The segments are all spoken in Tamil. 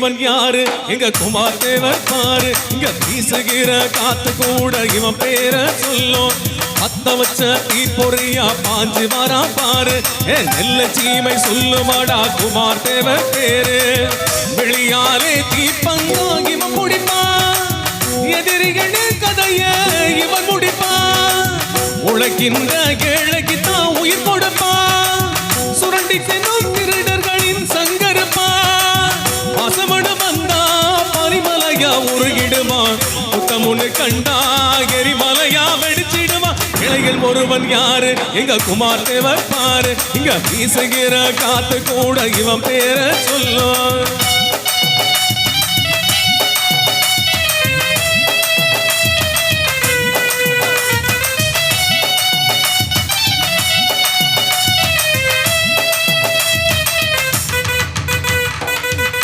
ஒருவன் யாரு எங்க குமார் தேவர் பாரு இங்க வீசுகிற காத்து கூட இவன் பேர சொல்லும் பத்த வச்ச தீப்பொறியா பாஞ்சு வாரா பாரு நெல்ல சீமை சொல்லுமாடா குமார் தேவர் பேரு வெளியாலே தீப்பங்கா இவன் முடிப்பான் எதிரிகள் கதைய இவன் முடிப்பான் உழைக்கின்ற ஏழைக்கு தான் உயிர் கொடுப்பான் சுரண்டி சென்னும் திருடர்களின் சங்கருப்பா வாசமடு வந்தா பரிமலையா உருகிடுமா புத்தமுன்னு கண்டா எரிமலையா வெடிச்சிடுமா இளைஞர் ஒருவன் யாரு எங்க குமார் தேவர் பாரு இங்க வீசுகிற காத்து கூட இவன் பேர சொல்லும்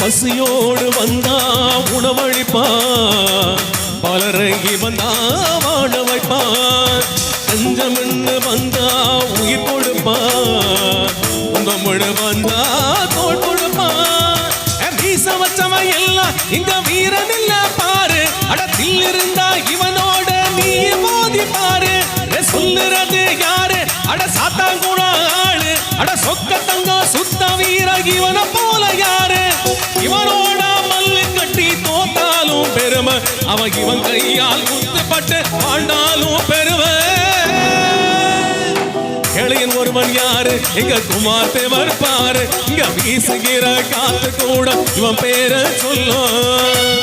பசியோடு வந்தா உணவழிப்பா பலரங்கி வந்தா வாழ வைப்பா கஞ்சமென்று வந்தா உயிர் கொடுப்பா உங்கமுழு வந்தா தோல் கொடுப்பா வீச வச்சவன் எல்லாம் இங்க வீரன் இல்ல பாரு அடத்தில் இருந்தா இவனோட நீ மோதி பாரு சொல்லுறது யாரு அட சாத்தாங்குண ஆளு அட சொக்க தங்க சுத்த வீர இவன போல யாரு இவனோட மல்லு கட்டி தோத்தாலும் பெருமை அவன் இவன் கையால் குத்துப்பட்டு ஆண்டாலும் பெருமை இளையன் ஒருவன் யாரு எங்க குமார் தேவர் பாரு இங்க வீசுகிற காத்து கூட இவன் பேர சொல்லும்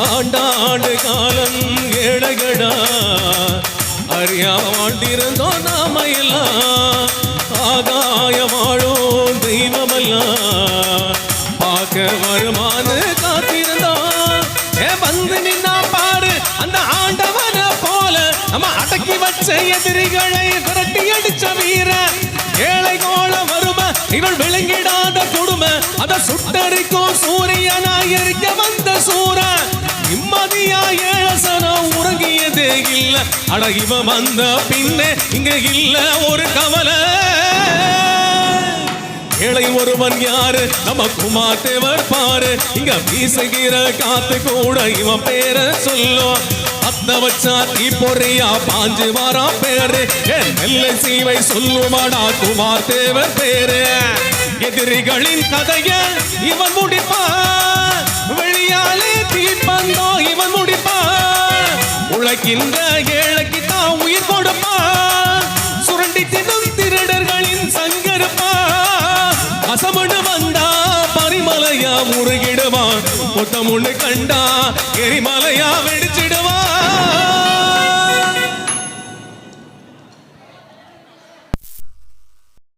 ஆண்டாண்டு காலம் ஏழைகடா அறியாம வாழ்ந்திருந்தோம் நாம எல்லாம் ஆகாய வாழும் தெய்வமெல்லாம் பார்க்க வருமானு காத்திருந்தோம் வந்து நின்னா பாரு அந்த ஆண்டவன போல நம்ம அடக்கி வச்ச எதிரிகளை விரட்டி அடிச்ச வீர ஏழை கோல வரும இவள் விளங்கிடாத கொடுமை அத சுட்டரிக்கும் சூரியனா எரிக்க வந்த சூரன் நிம்மதியா ஏழசனம் உறங்கியதே இல்ல அட இவன் வந்த பின்னே இங்க இல்ல ஒரு கவலை ஏழை ஒருவன் யாரு நம்ம குமார் தேவர் பாரு இங்க வீசுகிற காத்து கூட இவன் பேர சொல்லும் அத்த வச்சா தீ பொறியா பாஞ்சு வாரா பேரு நெல்லை சீவை சொல்லுமாடா குமார் தேவர் பேரு எதிரிகளின் கதைய இவன் முடிப்பான் வெளியாலே தீப்பந்தோ இவன் முடிப்பான் உழைக்கின்ற ஏழைக்கு தான் உயிர் கொடுப்பான் சுரண்டி தின்னும் திருடர்களின் சங்கருப்பா அசமடு வந்தா பரிமலையா முருகிடுவான் மொத்தமுன்னு கண்டா எரிமலையா வெடிச்சிடுவான்